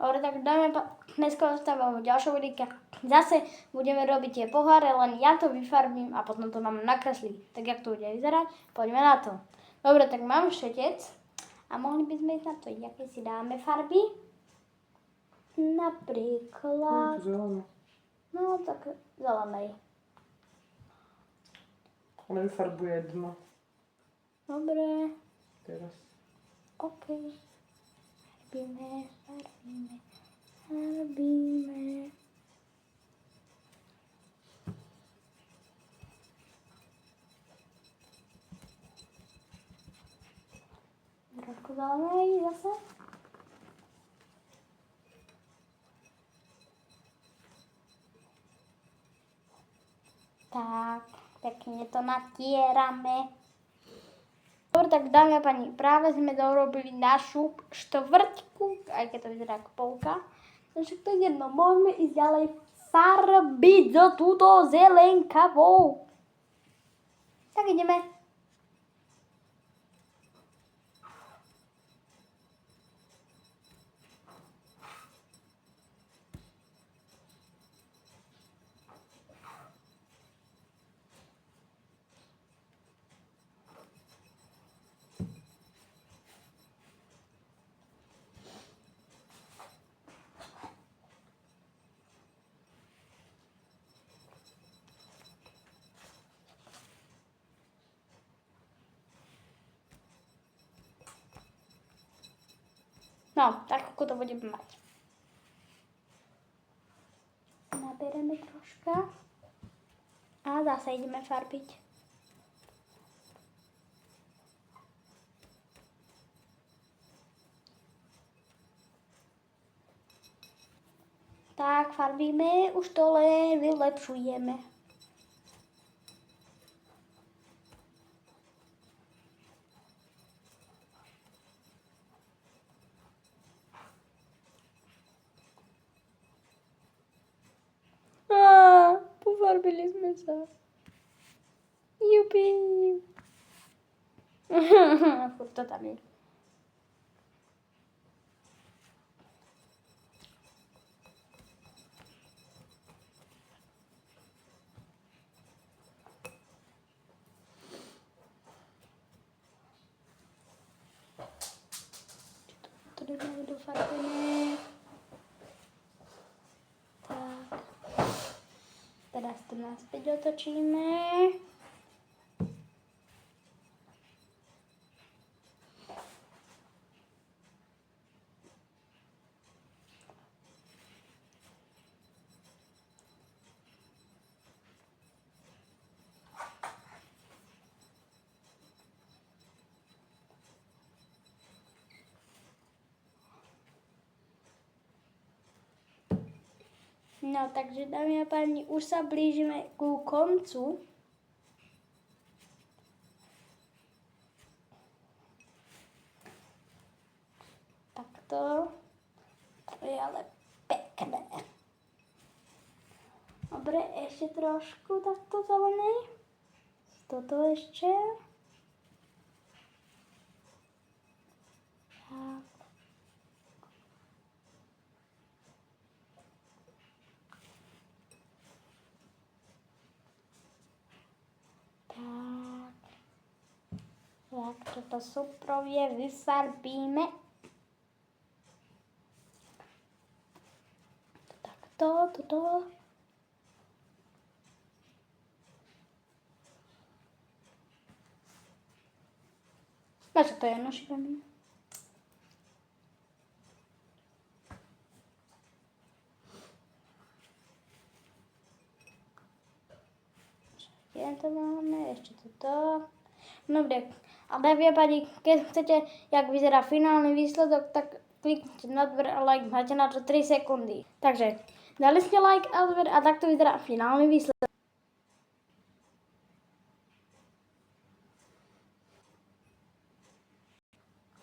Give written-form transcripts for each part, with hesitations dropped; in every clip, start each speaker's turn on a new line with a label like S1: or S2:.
S1: Dobre, tak dneska ostávame v ďalšom vidíka. Zase budeme robiť tie poháre, len ja to vyfarbím a potom to mám nakresliť. Tak jak to bude vyzerať? Poďme na to. Dobre, tak mám štetec a mohli by sme ísť na to, aké si dáme farby. Napríklad... No, tak zelenej.
S2: Ona vyfarbuje dno.
S1: Dobre.
S2: Teraz.
S1: OK. Farbíme. Trošku zelenej zase. Tak, pekne to natierame. Dobre, tak dámy a pani, práve sme dorobili našu štvrťku, aj keď to vyzerá ako polka. Takže to je jedno, môžeme ísť ďalej farbiť do túto zelenkavou. Tak ideme. No, tak ako to budeme mať. Nabereme troška a zase ideme farbiť. Tak, farbíme, už to len vylepšujeme. Pofarbili sme sa. Jupi. Furt to tam je. Tady máme dofarbené. Tak. Teraz to naspäť otočíme. No, takže dámy a páni, už sa blížime ku koncu. Takto. To je ale pekné. Dobre, ešte trošku takto zelenej. Toto ešte. Tak. Tak, toto súprovie vyfarbíme. Takto, toto. Na čo to je našívaný? To máme, ešte toto. Dobre, a dámy a páni, keď chcete, jak vyzerá finálny výsledok, tak kliknite na odber a like, máte na to 3 sekundy. Takže, dali ste like a odber a takto vyzerá finálny výsledok.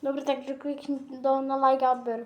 S1: Dobre, takže kliknite na like a odber.